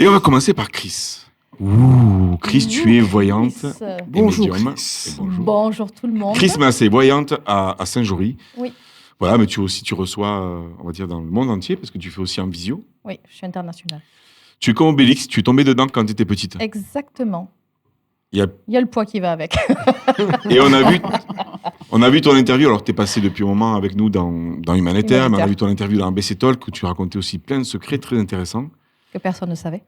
Et on va commencer par Chris. Ouh, Chris, tu es voyante. Bonjour, médium. Chris. Bonjour tout le monde. Chris Massé, voyante à Saint-Jory. Oui. Voilà, mais tu reçois, on va dire, dans le monde entier, parce que tu fais aussi en visio. Oui, je suis internationale. Tu es comme Obélix, tu es tombé dedans quand tu étais petite. Exactement. Il y a le poids qui va avec. Et on a vu ton interview, alors tu es passé depuis un moment avec nous dans Humanitaire, mais on a vu ton interview dans ABC Talk, où tu racontais aussi plein de secrets très intéressants. Que personne ne savait.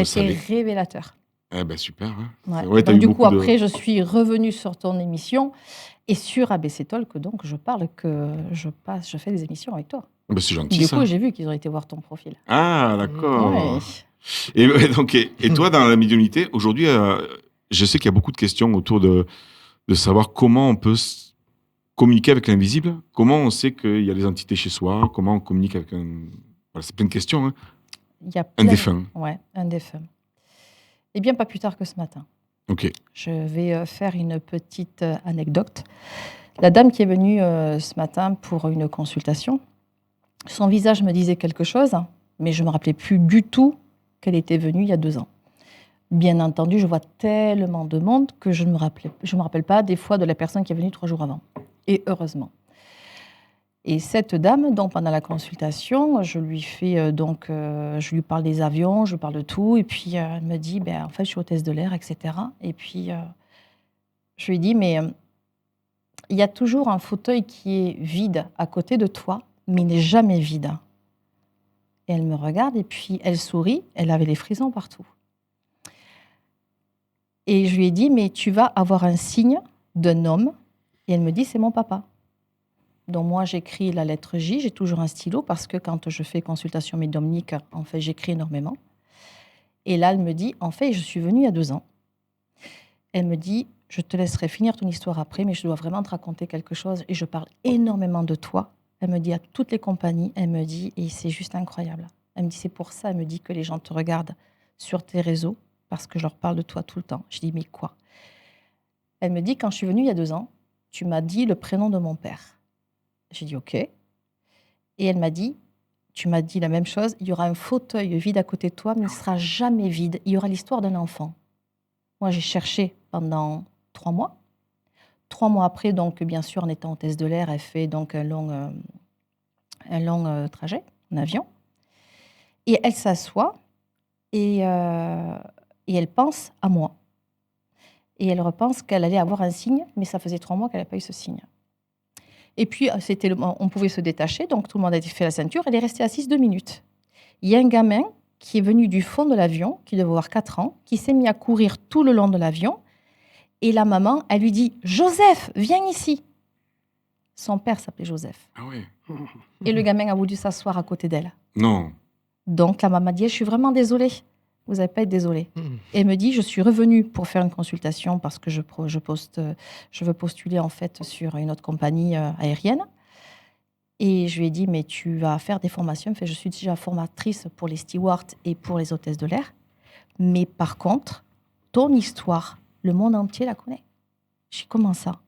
C'était révélateur. Eh ben super. Hein. Ouais. Ouais, donc, du coup, après, je suis revenue sur ton émission et sur ABC Talk, donc je fais des émissions avec toi. Ben, c'est gentil. Du coup, j'ai vu qu'ils ont été voir ton profil. Ah, d'accord. Ouais. Et toi, dans la médiumnité, aujourd'hui, je sais qu'il y a beaucoup de questions autour de savoir comment on peut communiquer avec l'invisible, comment on sait qu'il y a des entités chez soi, comment on communique avec un... Voilà, c'est plein de questions. Hein. Il y a un défunt. Ouais, un défunt. Eh bien, pas plus tard que ce matin. Ok. Je vais faire une petite anecdote. La dame qui est venue ce matin pour une consultation, son visage me disait quelque chose, mais je ne me rappelais plus du tout qu'elle était venue il y a 2 ans. Bien entendu, je vois tellement de monde que je ne me rappelle pas des fois de la personne qui est venue 3 jours avant. Et heureusement. Et cette dame, donc pendant la consultation, je lui fais je lui parle des avions, je lui parle de tout, et puis elle me dit, en fait, je suis hôtesse de l'air, etc. Et puis je lui dis, mais il y a toujours un fauteuil qui est vide à côté de toi, mais il n'est jamais vide. Et elle me regarde, et puis elle sourit, elle avait les frissons partout. Et je lui ai dit, mais tu vas avoir un signe d'un homme, et elle me dit, c'est mon papa. Donc moi, j'écris la lettre J, j'ai toujours un stylo parce que quand je fais consultation médiumnique, en fait, j'écris énormément. Et là, elle me dit, en fait, je suis venue il y a 2 ans. Elle me dit, je te laisserai finir ton histoire après, mais je dois vraiment te raconter quelque chose et je parle énormément de toi. Elle me dit à toutes les compagnies, elle me dit, et c'est juste incroyable. Elle me dit, c'est pour ça, elle me dit que les gens te regardent sur tes réseaux parce que je leur parle de toi tout le temps. Je dis, mais quoi? Elle me dit, quand je suis venue il y a 2 ans, tu m'as dit le prénom de mon père. J'ai dit OK. Et elle m'a dit, tu m'as dit la même chose, il y aura un fauteuil vide à côté de toi, mais il ne sera jamais vide. Il y aura l'histoire d'un enfant. Moi, j'ai cherché pendant 3 mois. 3 mois après, donc bien sûr, en étant hôtesse de l'air, elle fait donc un long trajet en avion. Et elle s'assoit et elle pense à moi. Et elle repense qu'elle allait avoir un signe, mais ça faisait 3 mois qu'elle n'avait pas eu ce signe. Et puis, on pouvait se détacher, donc tout le monde a fait la ceinture. Elle est restée assise 2 minutes. Il y a un gamin qui est venu du fond de l'avion, qui devait avoir 4 ans, qui s'est mis à courir tout le long de l'avion. Et la maman, elle lui dit « Joseph, viens ici !» Son père s'appelait Joseph. Ah ouais. Et le gamin a voulu s'asseoir à côté d'elle. Non. Donc la maman dit « Je suis vraiment désolée. » Vous n'allez pas être désolée. Et elle me dit, je suis revenue pour faire une consultation parce que je veux postuler en fait sur une autre compagnie aérienne. Et je lui ai dit, mais tu vas faire des formations. En fait, je suis déjà formatrice pour les stewards et pour les hôtesses de l'air. Mais par contre, ton histoire, le monde entier la connaît. Je dis, comment ça?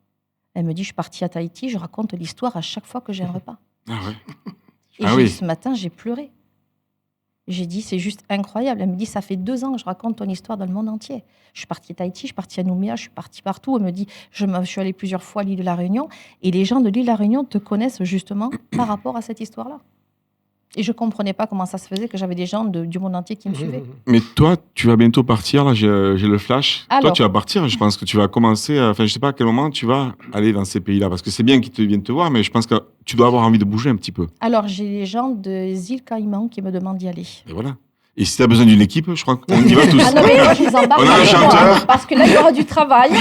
Elle me dit, je suis partie à Tahiti, je raconte l'histoire à chaque fois que j'ai un repas. Ah ouais. Et ce matin, j'ai pleuré. J'ai dit, c'est juste incroyable. Elle me dit, ça fait 2 ans que je raconte ton histoire dans le monde entier. Je suis partie à Tahiti, je suis partie à Nouméa, je suis partie partout. Elle me dit, je suis allée plusieurs fois à l'île de la Réunion. Et les gens de l'île de la Réunion te connaissent justement par rapport à cette histoire-là. Et je ne comprenais pas comment ça se faisait que j'avais des gens du monde entier qui me suivaient. Mais toi, tu vas bientôt partir, là, j'ai le flash. Alors, toi, tu vas partir, je pense que tu vas commencer, je ne sais pas à quel moment tu vas aller dans ces pays-là, parce que c'est bien qu'ils viennent te voir, mais je pense que tu dois avoir envie de bouger un petit peu. Alors, j'ai les gens des îles Caïmans qui me demandent d'y aller. Et voilà. Et si tu as besoin d'une équipe, je crois qu'on y va tous. Ah non, mais moi, je les embarque. On a un chanteur. Parce que là, il y aura du travail.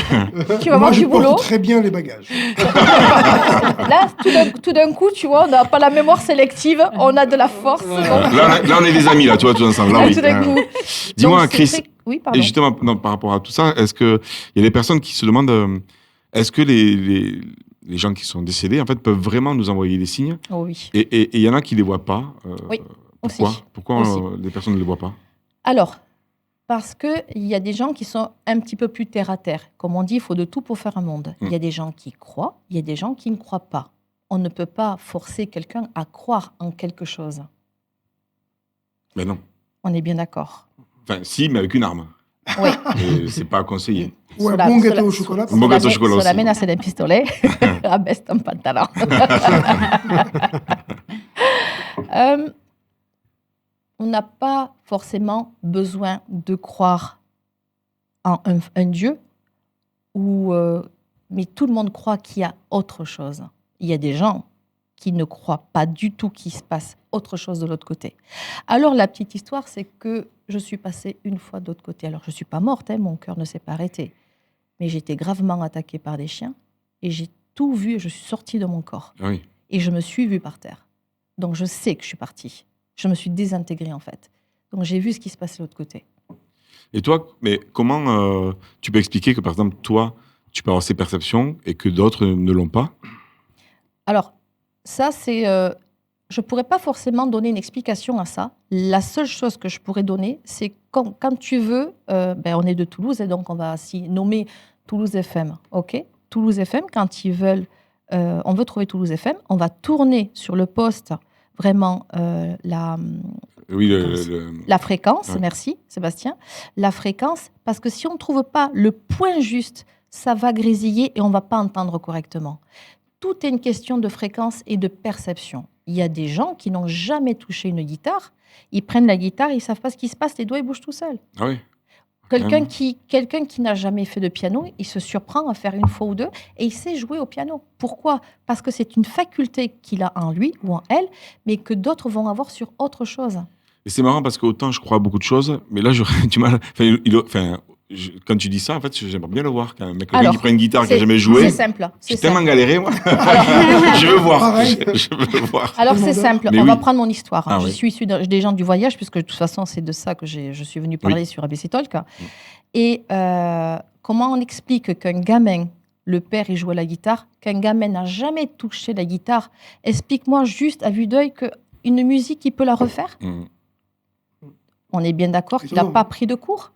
Tu vas avoir du boulot. Moi, je porte très bien les bagages. Là, tout d'un coup, tu vois, on n'a pas la mémoire sélective, on a de la force. Là, on est des amis, là, tu vois, tous ensemble. Là, oui. Tout d'un coup. Dis-moi, Chris, Oui, pardon. et justement, par rapport à tout ça, est-ce qu'il y a des personnes qui se demandent, est-ce que les gens qui sont décédés, en fait, peuvent vraiment nous envoyer des signes? Oh oui. Et il y en a qui ne les voient pas. Oui. Pourquoi les personnes ne les voient pas? Alors, parce qu'il y a des gens qui sont un petit peu plus terre à terre. Comme on dit, il faut de tout pour faire un monde. Il y a des gens qui croient, il y a des gens qui ne croient pas. On ne peut pas forcer quelqu'un à croire en quelque chose. Mais non. On est bien d'accord. Enfin, si, mais avec une arme. Oui. Et c'est pas conseillé. Ou un Cela- bon cela- gâteau au chocolat. Un bon gâteau au chocolat Sur la aussi. menace d'un pistolet, abaisse ton pantalon. Euh, on n'a pas forcément besoin de croire en un Dieu, mais tout le monde croit qu'il y a autre chose. Il y a des gens qui ne croient pas du tout qu'il se passe autre chose de l'autre côté. Alors, la petite histoire, c'est que je suis passée une fois de l'autre côté. Alors, je ne suis pas morte, hein, mon cœur ne s'est pas arrêté. Mais j'ai été gravement attaquée par des chiens et j'ai tout vu et je suis sortie de mon corps. Ah oui. Et je me suis vue par terre. Donc, je sais que je suis partie. Je me suis désintégrée, en fait. Donc, j'ai vu ce qui se passait de l'autre côté. Et toi, mais comment tu peux expliquer que, par exemple, toi, tu peux avoir ces perceptions et que d'autres ne l'ont pas? Alors, ça, c'est... je ne pourrais pas forcément donner une explication à ça. La seule chose que je pourrais donner, c'est quand tu veux... on est de Toulouse et donc on va s'y nommer Toulouse FM. OK? Toulouse FM, quand ils veulent... on veut trouver Toulouse FM, on va tourner sur le poste vraiment Oui, la fréquence. Ouais. Merci, Sébastien. La fréquence, parce que si on ne trouve pas le point juste, ça va grésiller et on ne va pas entendre correctement. Tout est une question de fréquence et de perception. Il y a des gens qui n'ont jamais touché une guitare. Ils prennent la guitare, ils ne savent pas ce qui se passe, les doigts ils bougent tout seuls. Ah oui. Quelqu'un qui n'a jamais fait de piano, il se surprend à faire une fois ou deux et il sait jouer au piano. Pourquoi? Parce que c'est une faculté qu'il a en lui ou en elle, mais que d'autres vont avoir sur autre chose. Et c'est marrant parce qu'autant je crois à beaucoup de choses, mais là j'aurais du mal. Quand tu dis ça, en fait, j'aimerais bien le voir. Quand un mec qui prend une guitare qui n'a jamais joué. C'est simple. J'ai tellement galéré, moi. Alors, Je veux voir. Pareil. Je veux voir. alors c'est simple. Mais On oui. va prendre mon histoire. Ah je oui. suis issue des gens du voyage, puisque de toute façon, c'est de ça que je suis venue parler sur ABC Talk. Et comment on explique qu'un gamin, le père, il joue à la guitare, qu'un gamin n'a jamais touché la guitare? Explique-moi juste à vue d'œil qu'une musique, il peut la refaire? On est bien d'accord qu'il n'a pas pris de cours?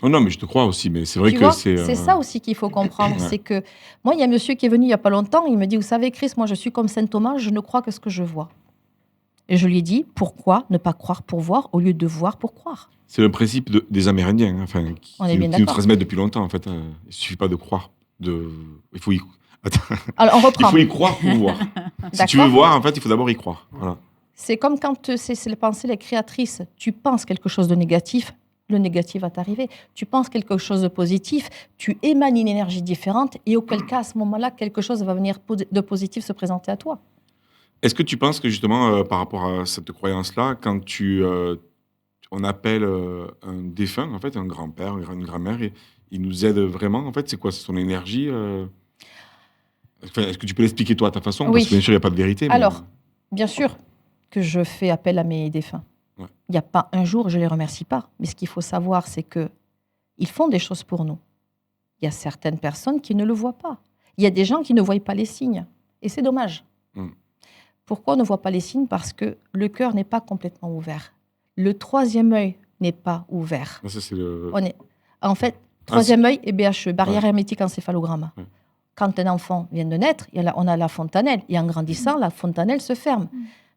Oh non, mais je te crois aussi, mais c'est vrai Tu que vois, c'est. c'est ça aussi qu'il faut comprendre. Ouais. C'est que moi, il y a un monsieur qui est venu il n'y a pas longtemps, il me dit, vous savez, Chris, moi, je suis comme saint Thomas, je ne crois que ce que je vois. Et je lui ai dit, pourquoi ne pas croire pour voir au lieu de voir pour croire? C'est le principe des Amérindiens, hein, enfin, On est bien qui nous d'accord. transmettent depuis longtemps. En fait, il ne suffit pas de croire. Il faut y... Attends. Alors, on Il reprend. faut y croire pour voir. Si tu veux D'accord. voir, en fait, il faut d'abord y croire. Voilà. C'est comme quand c'est la pensée, la créatrice. Tu penses quelque chose de négatif, le négatif va t'arriver. Tu penses quelque chose de positif, tu émanes une énergie différente et auquel cas, à ce moment-là, quelque chose va venir de positif se présenter à toi. Est-ce que tu penses que justement, par rapport à cette croyance-là, quand on appelle un défunt, en fait, un grand-père, une grand-mère, et il nous aide vraiment, en fait, c'est quoi? C'est son énergie Enfin, est-ce que tu peux l'expliquer toi à ta façon? Oui. Parce que bien sûr, il n'y a pas de vérité. Mais... Alors, bien sûr que je fais appel à mes défunts. Ouais. Il n'y a pas un jour où je ne les remercie pas. Mais ce qu'il faut savoir, c'est qu'ils font des choses pour nous. Il y a certaines personnes qui ne le voient pas. Il y a des gens qui ne voient pas les signes. Et c'est dommage. Pourquoi on ne voit pas les signes? Parce que le cœur n'est pas complètement ouvert. Le troisième œil n'est pas ouvert. Ça, c'est le... En fait, troisième œil et BHE, barrière hermétique encéphalogramme. Ouais. Quand un enfant vient de naître, on a la fontanelle. Et en grandissant, la fontanelle se ferme.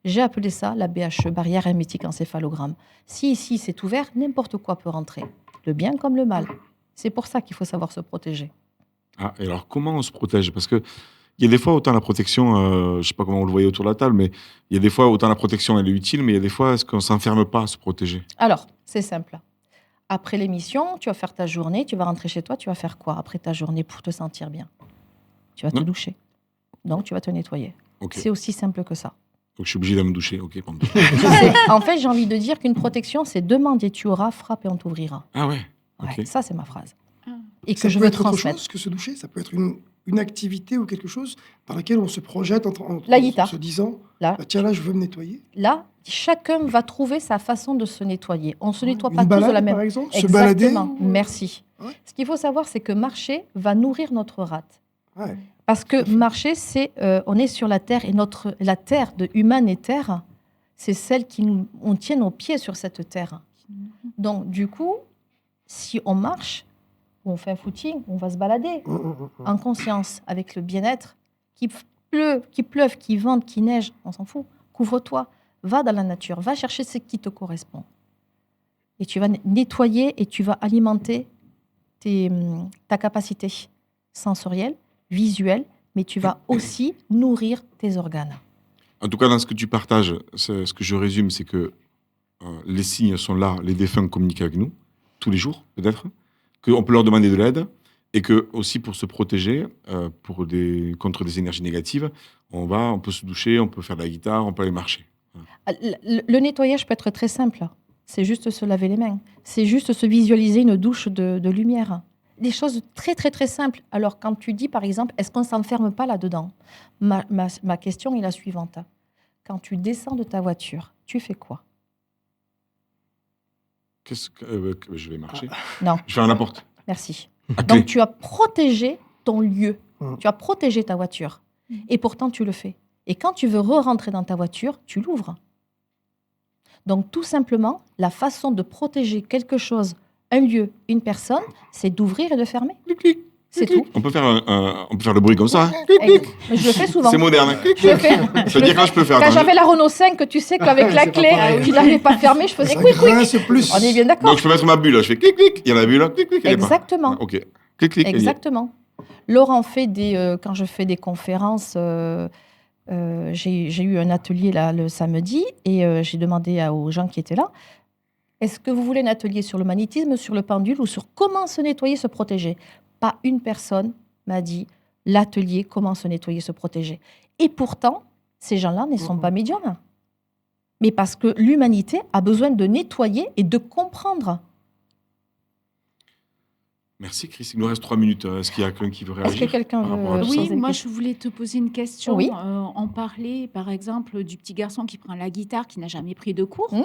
J'ai appelé ça la BHE, barrière hermétique encéphalogramme. Si ici c'est ouvert, n'importe quoi peut rentrer. Le bien comme le mal. C'est pour ça qu'il faut savoir se protéger. Ah, et alors comment on se protège? Parce que il y a des fois, autant la protection, je ne sais pas comment on le voyait autour de la table, mais il y a des fois, autant la protection, elle est utile, mais il y a des fois, est-ce qu'on ne s'enferme pas à se protéger? Alors, c'est simple. Après l'émission, tu vas faire ta journée, tu vas rentrer chez toi, tu vas faire quoi après ta journée pour te sentir bien? Tu vas te doucher. Donc, tu vas te nettoyer. Okay. C'est aussi simple que ça. Donc, je suis obligé de me doucher. Ok, pardon. En fait, j'ai envie de dire qu'une protection, c'est demande et tu auras, frappe et on t'ouvrira. Ah ouais, okay. Ouais, ça, c'est ma phrase. Et ça que je peut veux être autre transmettre. chose que se doucher, ça peut être une activité ou quelque chose dans laquelle on se projette en se disant là, bah, tiens là je veux me nettoyer. Là, chacun va trouver sa façon de se nettoyer. On se nettoie pas balade, tous de la même. Par exemple, exactement. Se balader. Merci. Ouais. Ce qu'il faut savoir, c'est que marcher va nourrir notre rate. Ouais. Parce que marcher, c'est on est sur la terre et la terre de humaine et terre, c'est celle on tient nos pieds sur cette terre. Donc du coup, si on marche, on fait un footing, on va se balader en conscience, avec le bien-être. Qu'il pleuve, qu'il vente, qu'il neige, on s'en fout. Couvre-toi, va dans la nature, va chercher ce qui te correspond. et tu vas nettoyer et tu vas alimenter ta capacité sensorielle, visuelle, mais tu vas aussi nourrir tes organes. En tout cas, dans ce que tu partages, ce que je résume, c'est que les signes sont là, les défunts communiquent avec nous, tous les jours, peut-être, qu'on peut leur demander de l'aide, et que aussi pour se protéger contre des énergies négatives, on peut se doucher, on peut faire de la guitare, on peut aller marcher. Le nettoyage peut être très simple. C'est juste se laver les mains. C'est juste se visualiser une douche de lumière. Des choses très, très, très simples. Alors, quand tu dis, par exemple, est-ce qu'on ne s'enferme pas là-dedans ? Ma question est la suivante. Quand tu descends de ta voiture, tu fais quoi ? Je vais marcher. Non. Je ferme la porte. Merci. Donc, tu as protégé ton lieu. Tu as protégé ta voiture. Et pourtant, tu le fais. Et quand tu veux re-rentrer dans ta voiture, tu l'ouvres. Donc, tout simplement, la façon de protéger quelque chose, un lieu, une personne, c'est d'ouvrir et de fermer. C'est tout. On peut faire le bruit comme ça. Mais je le fais souvent. C'est moderne. Je le fais. C'est-à-dire je peux faire. Quand j'avais la Renault 5, tu sais qu'avec la clé, tu n'arrivais pas à fermer, je faisais quick. On est bien d'accord. Donc je peux mettre ma bulle. Je fais clic clic. Il y a la bulle. Clic clic. Exactement. Ok. Clic clic. Exactement. Laurent fait quand je fais des conférences. J'ai eu un atelier là, le samedi et j'ai demandé aux gens qui étaient là, est-ce que vous voulez un atelier sur le magnétisme, sur le pendule ou sur comment se nettoyer, se protéger ? Pas une personne m'a dit l'atelier, comment se nettoyer, se protéger. Et pourtant, ces gens-là ne sont pas médiums. Mais parce que l'humanité a besoin de nettoyer et de comprendre. Merci Chris. Il nous reste 3 minutes. Est-ce qu'il y a quelqu'un qui veut réagir ? Est-ce que quelqu'un veut... Oui, moi je voulais te poser une question. Oui. On parlait par exemple du petit garçon qui prend la guitare, qui n'a jamais pris de cours.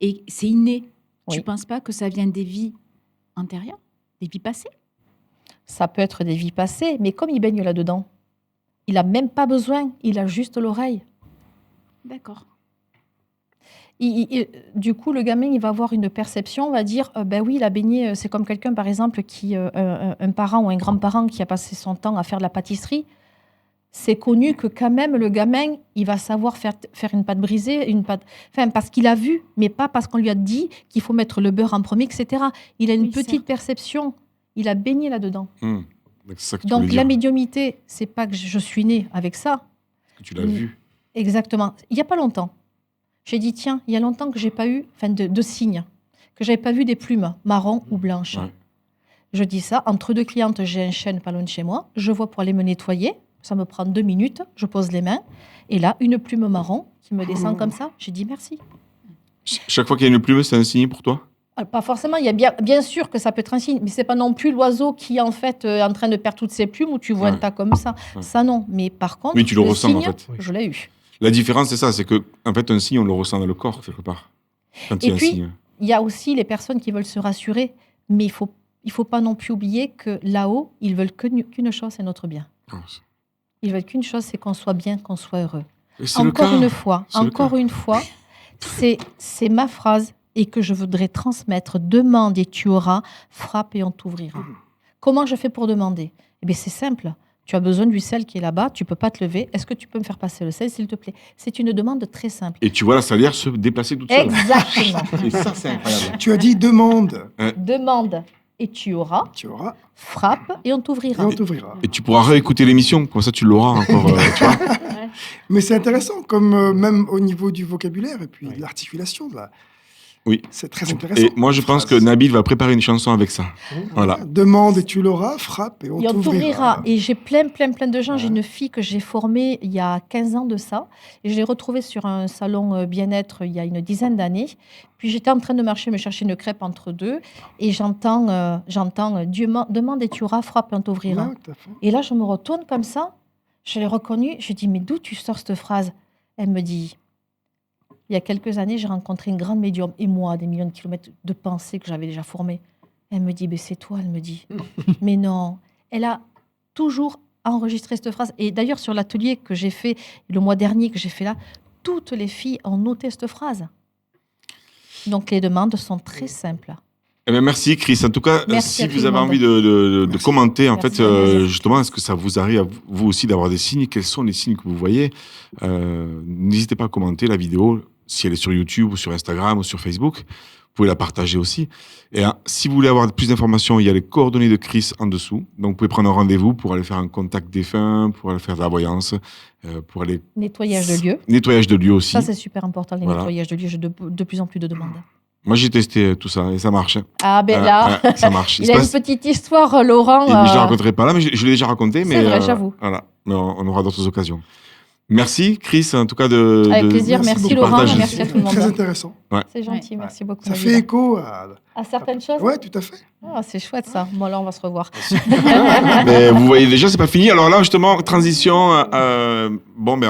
Et c'est inné. Oui. Tu ne penses pas que ça vient des vies antérieures, des vies passées ? Ça peut être des vies passées, mais comme il baigne là-dedans, il n'a même pas besoin, il a juste l'oreille. D'accord. Du coup, le gamin, il va avoir une perception, on va dire, ben oui, il a baigné, c'est comme quelqu'un, par exemple, un parent ou un grand-parent qui a passé son temps à faire de la pâtisserie. C'est connu que quand même, le gamin, il va savoir faire une pâte brisée, parce qu'il a vu, mais pas parce qu'on lui a dit qu'il faut mettre le beurre en premier, etc. Il a une petite perception, il a baigné là-dedans. Donc la médiumnité, c'est pas que je suis née avec ça. Que tu l'as vu. Exactement. Il n'y a pas longtemps, j'ai dit, tiens, il y a longtemps que je n'ai pas eu de signes, que je n'avais pas vu des plumes marron ou blanches. Ouais. Je dis ça, entre 2 clientes, j'ai un chêne pas loin de chez moi, je vois pour aller me nettoyer, ça me prend 2 minutes, je pose les mains, et là, une plume marron qui me descend comme ça, j'ai dit merci. Chaque fois qu'il y a une plume, c'est un signe pour toi ? Alors, pas forcément, il y a bien sûr que ça peut être un signe, mais ce n'est pas non plus l'oiseau qui en fait est en train de perdre toutes ses plumes, où tu vois un tas comme ça. Ça non, mais par contre, oui, tu le ressens signe, en fait. Je l'ai eu. La différence, c'est ça, c'est que en fait, un signe, on le ressent dans le corps, quelque part. Quand il y a un signe. Il y a aussi les personnes qui veulent se rassurer, mais il faut pas non plus oublier que là-haut, ils veulent qu'une chose, c'est notre bien. Ils veulent qu'une chose, c'est qu'on soit bien, qu'on soit heureux. Encore une fois, c'est ma phrase et que je voudrais transmettre. Demande et tu auras, frappe et on t'ouvrira. Comment je fais pour demander ? Eh bien, c'est simple. Tu as besoin du sel qui est là-bas, tu ne peux pas te lever. Est-ce que tu peux me faire passer le sel, s'il te plaît ? C'est une demande très simple. Et tu vois la salière se déplacer toute seule. Exactement. Et ça, c'est incroyable. Tu as dit demande. Demande et tu auras. Frappe et on t'ouvrira. Et tu pourras réécouter l'émission, comme ça tu l'auras encore. Tu vois. Mais c'est intéressant, comme même au niveau du vocabulaire et puis de l'articulation. Oui. C'est très intéressant. Et moi, je pense que Nabil va préparer une chanson avec ça. Voilà. Demande et tu l'auras, frappe et on t'ouvrira. Et j'ai plein de gens. J'ai une fille que j'ai formée il y a 15 ans de ça. Et je l'ai retrouvée sur un salon bien-être il y a une dizaine d'années. Puis j'étais en train de marcher, me chercher une crêpe entre deux. Et j'entends demande et tu auras, frappe et on t'ouvrira. Et là, je me retourne comme ça. Je l'ai reconnue. Je dis, mais d'où tu sors cette phrase ? Elle me dit... Il y a quelques années, j'ai rencontré une grande médium, et moi, des millions de kilomètres de pensées que j'avais déjà formées. Elle me dit, c'est toi, elle me dit. Mais non, elle a toujours enregistré cette phrase. Et d'ailleurs, sur l'atelier que j'ai fait, le mois dernier que j'ai fait là, toutes les filles ont noté cette phrase. Donc, les demandes sont très simples. Eh bien, merci Chris. En tout cas, si vous avez envie de commenter, en fait, justement, est-ce que ça vous arrive, vous aussi, d'avoir des signes ? Quels sont les signes que vous voyez ? N'hésitez pas à commenter la vidéo, si elle est sur YouTube ou sur Instagram ou sur Facebook. Vous pouvez la partager aussi. Et si vous voulez avoir plus d'informations, il y a les coordonnées de Chris en dessous. Donc, vous pouvez prendre un rendez-vous pour aller faire un contact défunt, pour aller faire de la voyance, pour aller... Nettoyage de lieux. Nettoyage de lieux aussi. Ça, c'est super important, les Voilà. nettoyages de lieux. J'ai de plus en plus de demandes. Moi, j'ai testé tout ça et ça marche. Ah, ben là, ça marche. il a une petite histoire, Laurent. Je ne la raconterai pas là, mais je l'ai déjà raconté. C'est vrai, j'avoue. Voilà, mais on aura d'autres occasions. Merci, Chris, en tout cas. Avec plaisir. Merci Laurent. partage. Merci à tout le monde. Très intéressant. Ouais. C'est gentil. Merci beaucoup. Ça fait écho à certaines choses. Ouais, tout à fait. Ah, c'est chouette ça. Bon, là, on va se revoir. Mais vous voyez déjà, c'est pas fini. Alors là, justement, transition. Bon, ben.